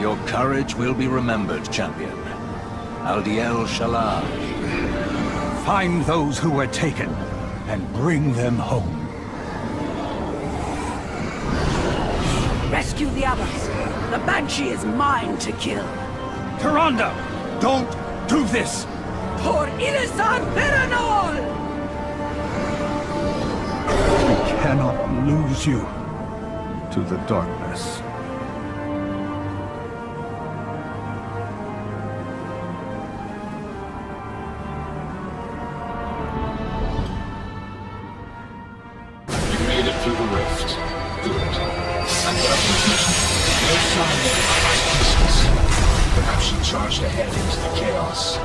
Your courage will be remembered, champion. Aldiel Shalai. Find those who were taken, and bring them home. Rescue the others. The Banshee is mine to kill. Tyrande! Don't do this! For Ilisan Veranol! We cannot lose you to the darkness. You made it through the rift. Good. And what no sign of pieces. Perhaps she charged ahead into the chaos.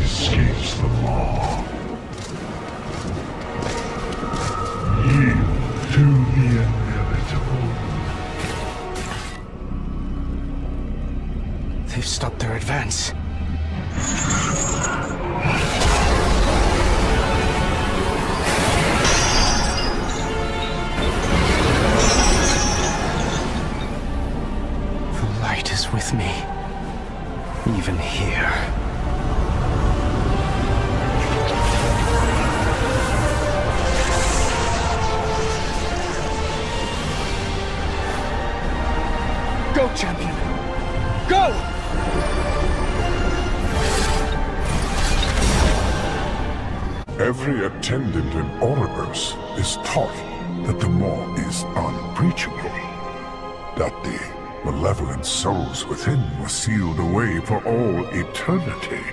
Escapes the law. Yield to the inevitable. They've stopped their advance. The light is with me, even here. Go, champion! Go! Every attendant in Oribus is taught that the maw is unbreachable, that the malevolent souls within were sealed away for all eternity.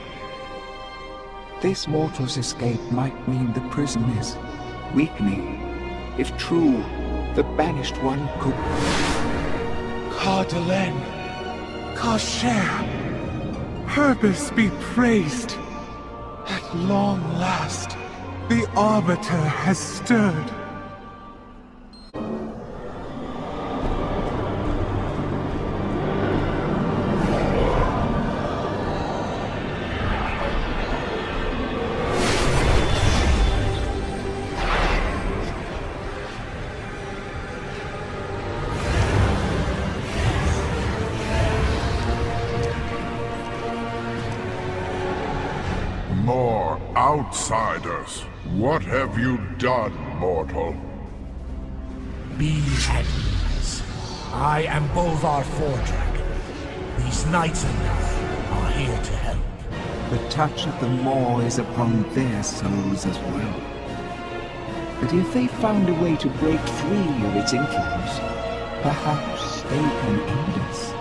This mortal's escape might mean the prison is weakening. If true, the banished one could... Cardelen, Kasher, Herbis be praised. At long last, the Arbiter has stirred. More outsiders. What have you done, mortal? Be at ease. I am Bolvar Fordragon. These knights and I are here to help. The touch of the maw is upon their souls as well. But if they found a way to break free of its influence, perhaps they can aid us.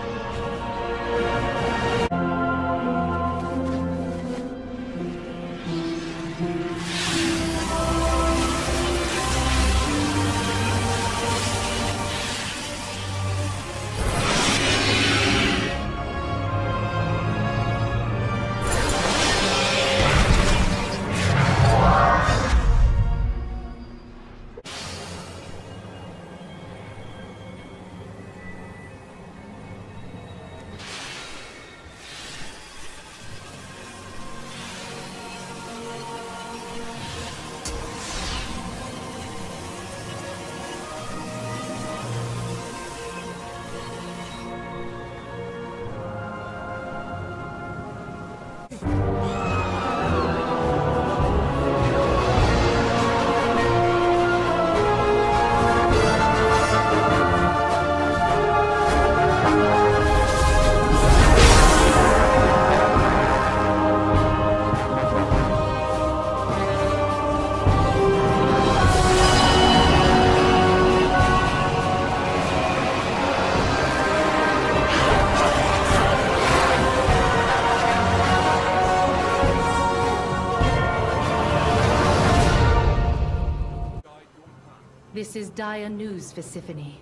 This is dire news for Siphonie.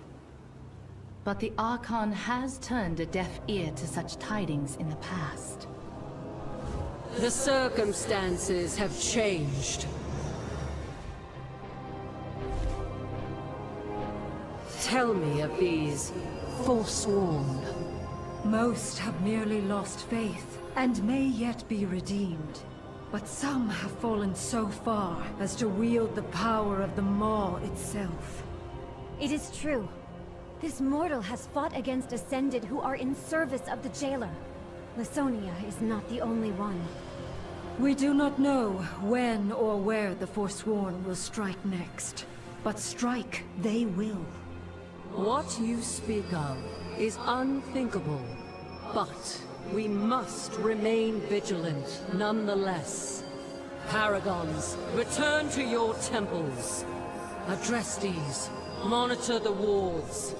But the Archon has turned a deaf ear to such tidings in the past. The circumstances have changed. Tell me of these Forsworn. Most have merely lost faith, and may yet be redeemed. But some have fallen so far as to wield the power of the Maw itself. It is true. This mortal has fought against Ascended who are in service of the Jailer. Lasonia is not the only one. We do not know when or where the Forsworn will strike next, but strike they will. What you speak of is unthinkable, but we must remain vigilant nonetheless. Paragons, return to your temples. Adrestes, monitor the wards.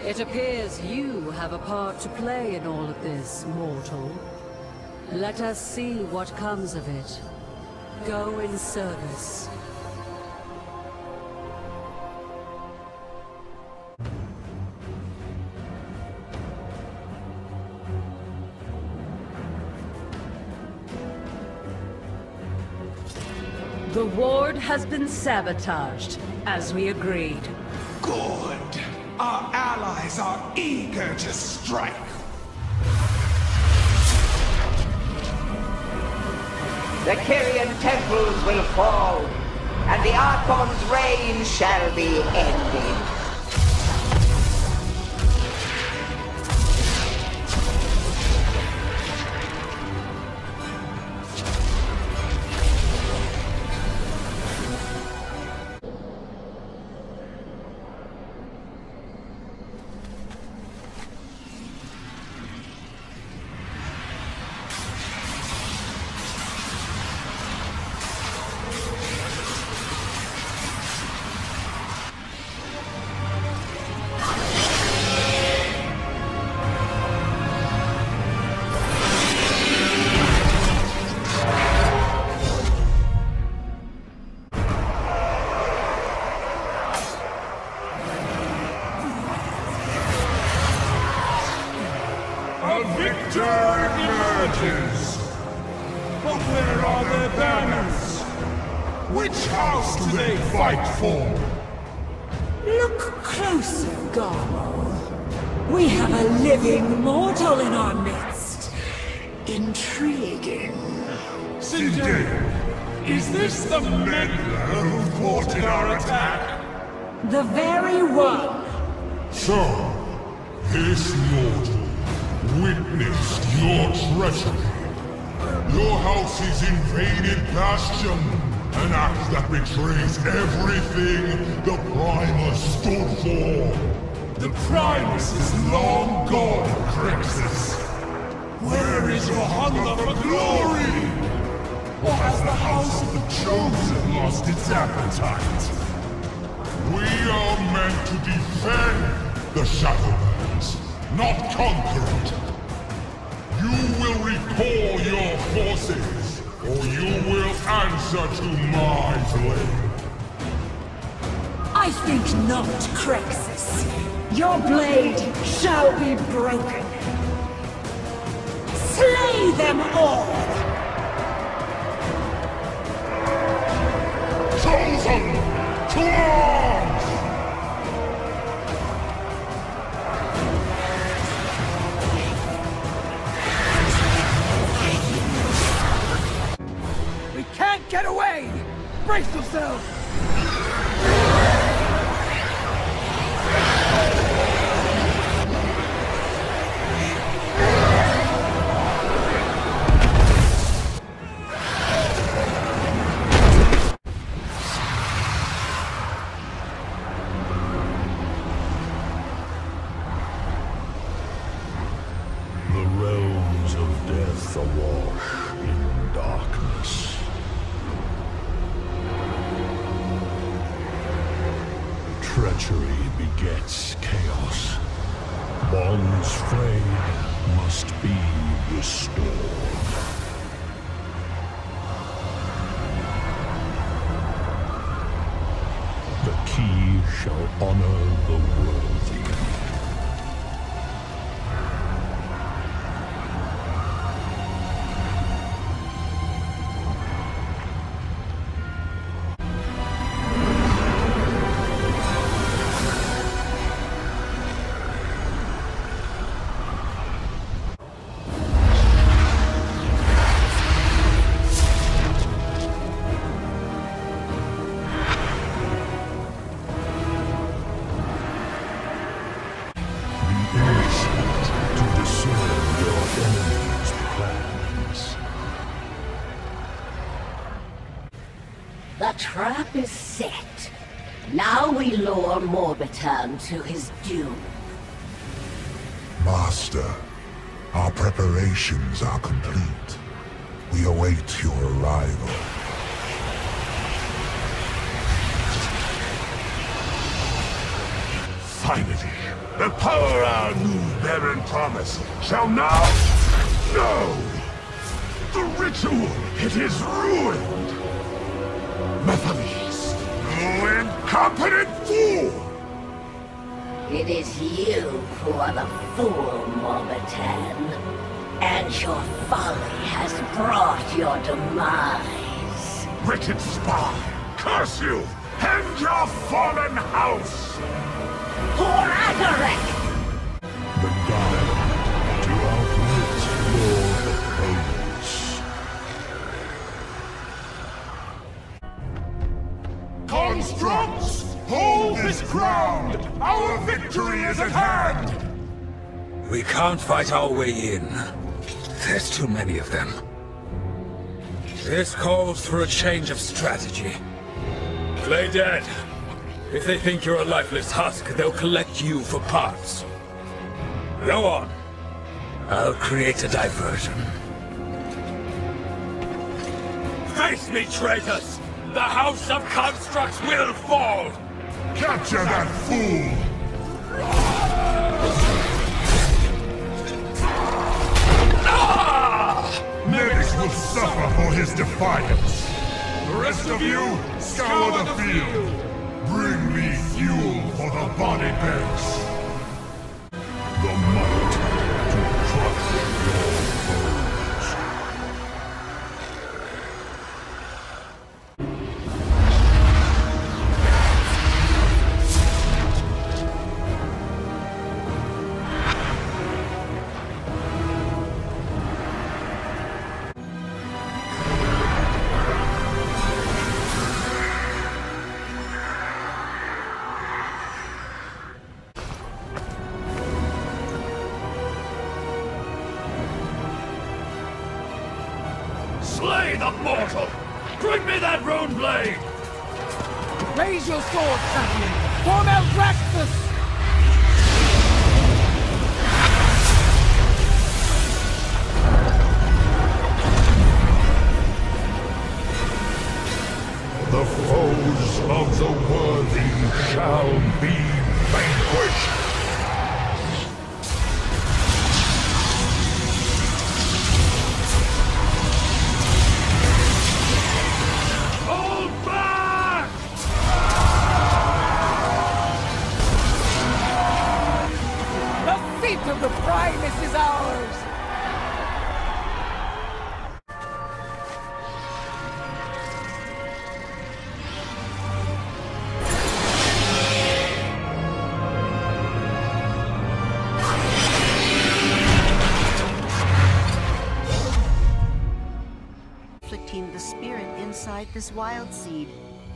It appears you have a part to play in all of this, mortal. Let us see what comes of it. Go in service. The ward has been sabotaged, as we agreed. Good. Our allies are eager to strike. The Kyrian temples will fall, and the Archon's reign shall be ended. But where are their banners? Which house do they fight for? Look closer, Garmo. We have a living mortal in our midst. Intriguing. Zendaya, is this the meddler who thwarted our attack? The very one. So, this mortal witnessed your treachery. Your house's invaded bastion, an act that betrays everything the Primus stood for. The Primus is long gone, Crixus. Where is your hunger for glory? Or has the House of the Chosen lost its appetite? We are meant to defend the Shadowlands, not conquer it. You will recall your forces, or you will answer to my blade. I think not, Crixus. Your blade shall be broken. Slay them all! Chosen! To arms! We can't get away! Brace yourselves! Awash in darkness. Treachery begets chaos. Bonds frayed must be restored. The key shall honor the worthy. trap is set. Now we lure Morbitan to his doom. Master, our preparations are complete. We await your arrival. Finally, the power our new Baron promised shall now... No! The ritual, it is ruined! Methalis, you incompetent fool! It is you who are the fool, Morbitan. And your folly has brought your demise. Wicked spy, curse you, and your fallen house! For Ataric! The god to outwit your opponents. Constructs, hold this ground! Our victory is at hand! We can't fight our way in. There's too many of them. This calls for a change of strategy. Play dead. If they think you're a lifeless husk, they'll collect you for parts. Go on. I'll create a diversion. Face me, traitors! The House of Constructs will fall! Capture that fool! Medics will suffer for his defiance. The rest of you, scour the field. Bring me fuel for the body bags. The might to crush your foes. Slay the mortal! Bring me that rune blade! Raise your sword, champion! Form Eldraxus! The foes of the worthy shall be vanquished. Of the Primus is ours! Inflicting the spirit inside this wild seed.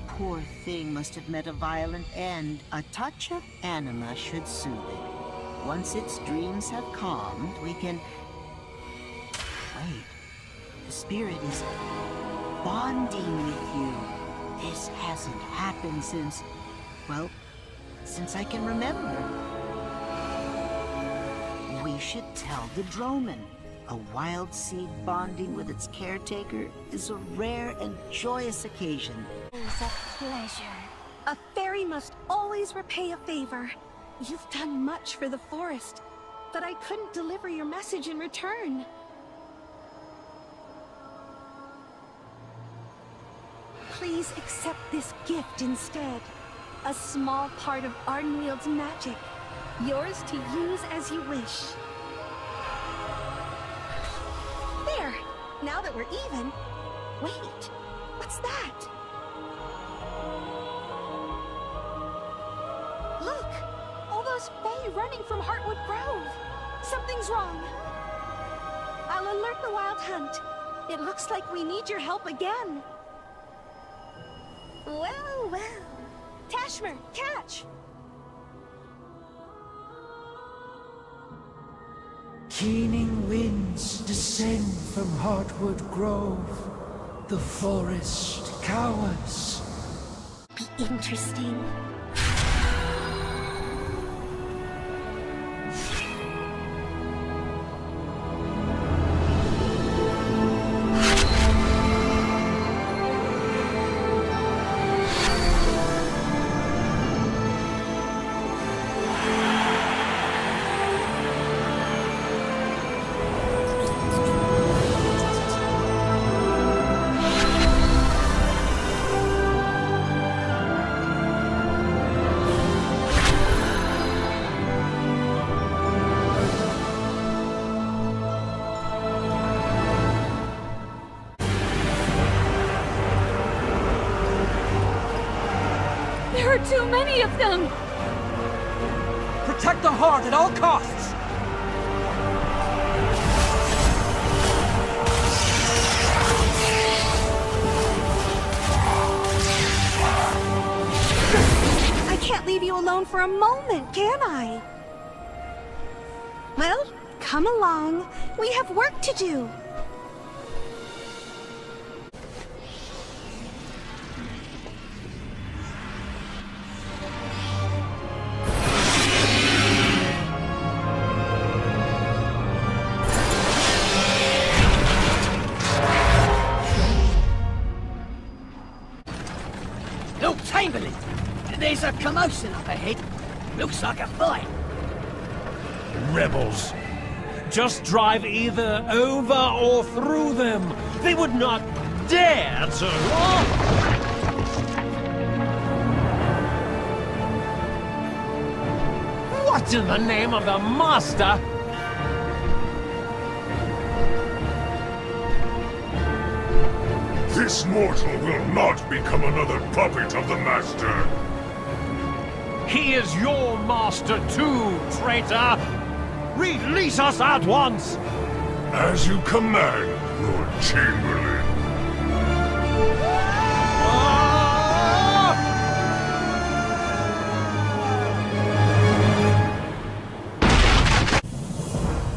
Poor thing must have met a violent end. A touch of anima should soothe it. Once its dreams have calmed, we can... Wait. The spirit is bonding with you. This hasn't happened since... well, since I can remember. We should tell the Droman. A wild seed bonding with its caretaker is a rare and joyous occasion. It is a pleasure. A fairy must always repay a favor. You've done much for the forest, but I couldn't deliver your message in return. Please accept this gift instead. A small part of Ardenwield's magic. Yours to use as you wish. There! Now that we're even... Wait! What's that? Look! All those Fae running from Heartwood Grove! Something's wrong! I'll alert the Wild Hunt. It looks like we need your help again. Well, well. Tashmer, catch! Keening winds descend from Heartwood Grove. The forest cowers. interesting. There are too many of them! Protect the heart at all costs! I can't leave you alone for a moment, can I? Well, come along. We have work to do. Look, Chamberlain! There's a commotion up ahead. Looks like a fight. Rebels. Just drive either over or through them. They would not dare to... What in the name of the Master? This mortal will not become another puppet of the Master. He is your master too, traitor! Release us at once! As you command, Lord Chamberlain.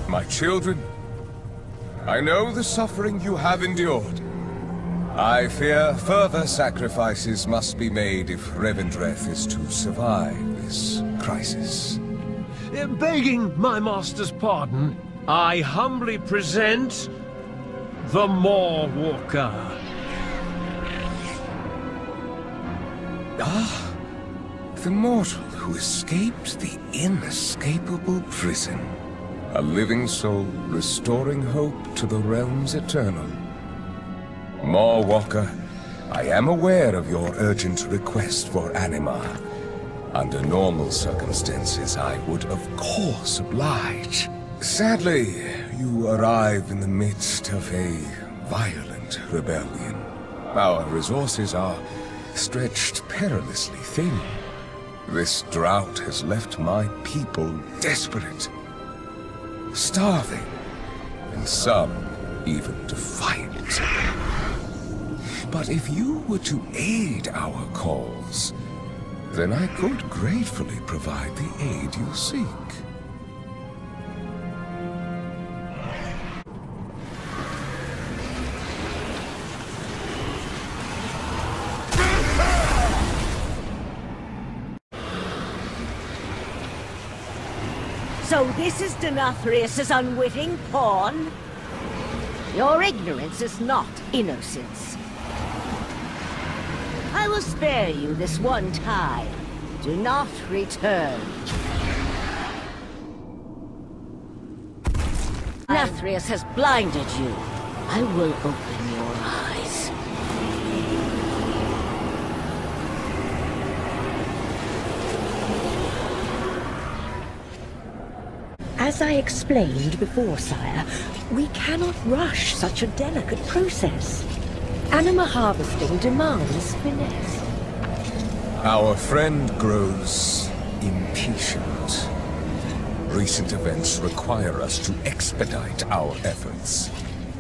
My children, I know the suffering you have endured. I fear further sacrifices must be made if Revendreth is to survive this crisis. Begging my master's pardon, I humbly present the Maw Walker. Ah, the mortal who escaped the inescapable prison. A living soul restoring hope to the realms eternal. Maw Walker, I am aware of your urgent request for anima. Under normal circumstances, I would of course oblige. Sadly, you arrive in the midst of a violent rebellion. Our resources are stretched perilously thin. This drought has left my people desperate, starving, and some even defiant. But if you were to aid our cause, then I could gratefully provide the aid you seek. So this is Denathrius's unwitting pawn? Your ignorance is not innocence. I will spare you this one time. Do not return. Denathrius has blinded you. I will open your eyes. As I explained before, sire, we cannot rush such a delicate process. Anima harvesting demands finesse. Our friend grows impatient. Recent events require us to expedite our efforts.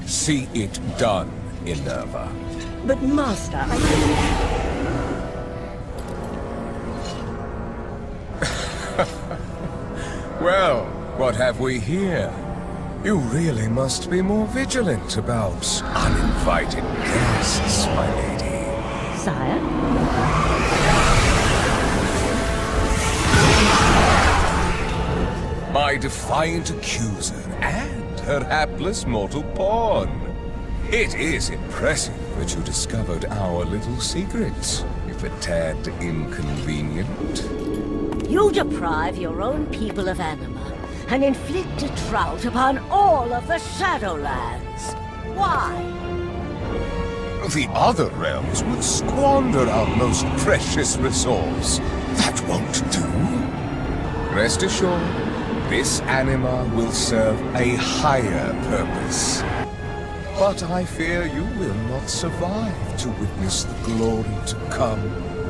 See it done, Inerva. But Master, Well, what have we here? You really must be more vigilant about uninvited guests, my lady. Sire? my defiant accuser, and her hapless mortal pawn. It is impressive that you discovered our little secrets, if a tad inconvenient. You deprive your own people of Anima, and inflict a drought upon all of the Shadowlands. Why? The other realms would squander our most precious resource. That won't do. Rest assured, this Anima will serve a higher purpose. But I fear you will not survive to witness the glory to come.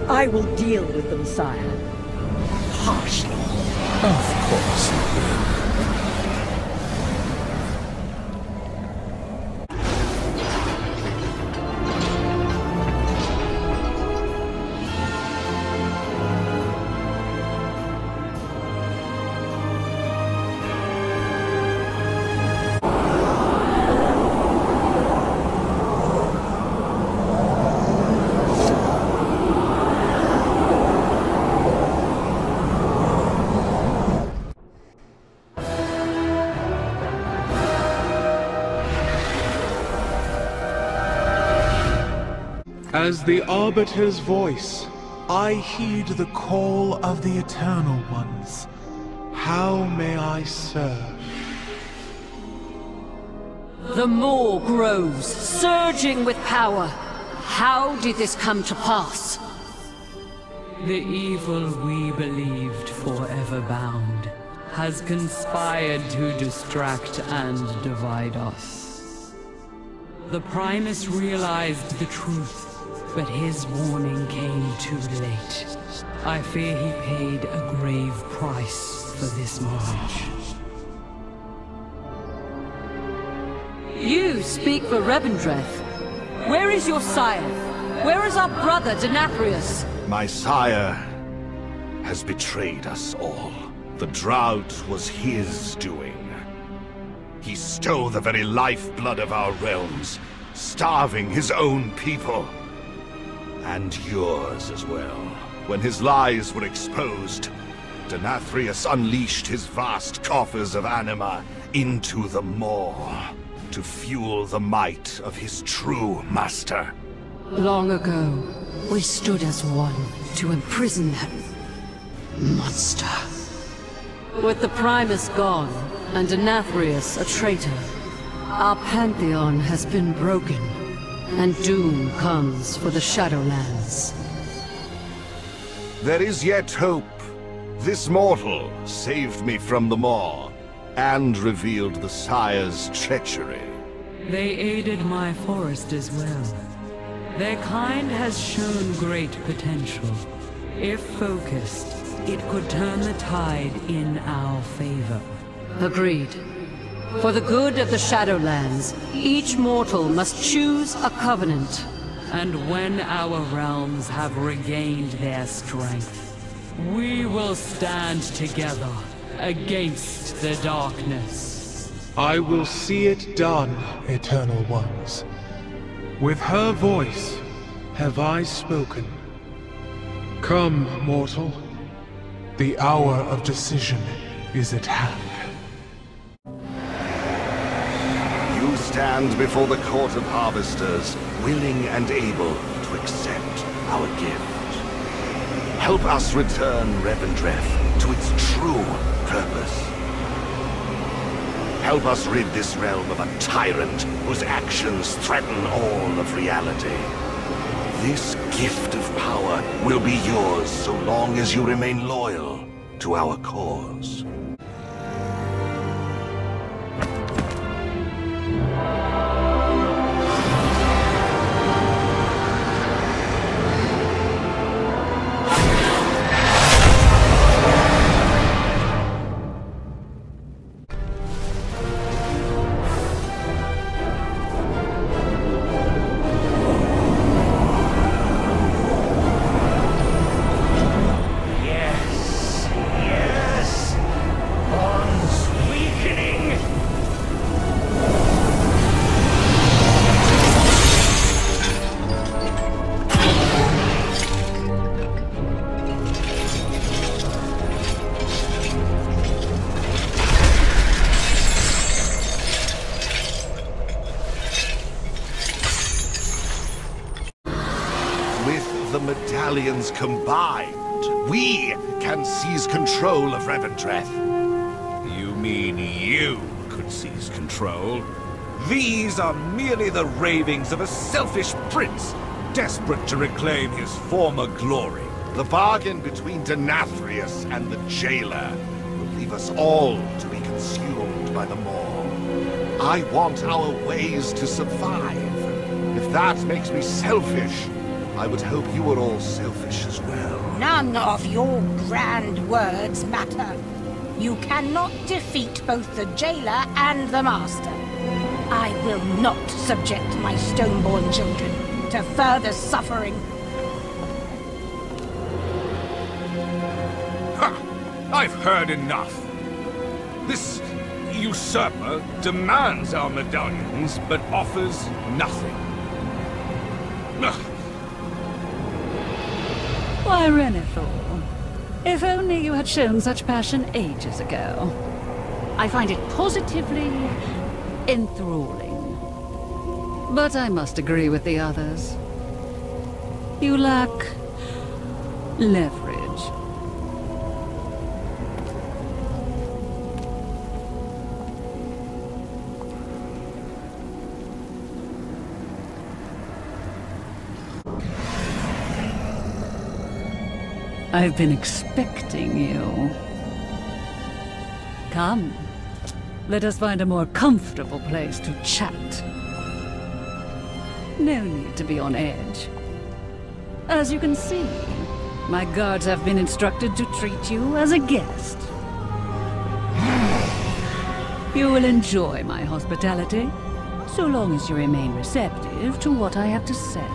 I will deal with them, sire. Harshly. Of course you will. As the Arbiter's voice, I heed the call of the Eternal Ones. How may I serve? The Maw grows, surging with power. How did this come to pass? The evil we believed forever bound has conspired to distract and divide us. The Primus realized the truth, but his warning came too late. I fear he paid a grave price for this knowledge. You speak for Revendreth. Where is your sire? Where is our brother, Denathrius? My sire has betrayed us all. The drought was his doing. He stole the very lifeblood of our realms, starving his own people. And yours as well. When his lies were exposed, Denathrius unleashed his vast coffers of Anima into the Maw to fuel the might of his true master. Long ago, we stood as one to imprison that monster. With the Primus gone, and Denathrius a traitor, our pantheon has been broken, and doom comes for the Shadowlands. There is yet hope. This mortal saved me from the Maw, and revealed the Sire's treachery. They aided my forest as well. Their kind has shown great potential. If focused, it could turn the tide in our favor. Agreed. For the good of the Shadowlands, each mortal must choose a covenant. And when our realms have regained their strength, we will stand together against the darkness. I will see it done, Eternal Ones. With her voice have I spoken. Come, mortal. The hour of decision is at hand. You stand before the Court of Harvesters, willing and able to accept our gift. Help us return Revendreth to its true purpose. Help us rid this realm of a tyrant whose actions threaten all of reality. This gift of power will be yours so long as you remain loyal to our cause. the medallions combined, we can seize control of Revendreth. You mean you could seize control? These are merely the ravings of a selfish prince, desperate to reclaim his former glory. The bargain between Denathrius and the jailer will leave us all to be consumed by the maw. I want our ways to survive. If that makes me selfish, I would hope you were all selfish as well. None of your grand words matter. You cannot defeat both the jailer and the master. I will not subject my stoneborn children to further suffering. Ha! I've heard enough. This usurper demands our medallions, but offers nothing. Ugh. Why, Renethor, if only you had shown such passion ages ago. I find it positively enthralling. But I must agree with the others. You lack leverage. I've been expecting you. Come, let us find a more comfortable place to chat. No need to be on edge. As you can see, my guards have been instructed to treat you as a guest. You will enjoy my hospitality, so long as you remain receptive to what I have to say.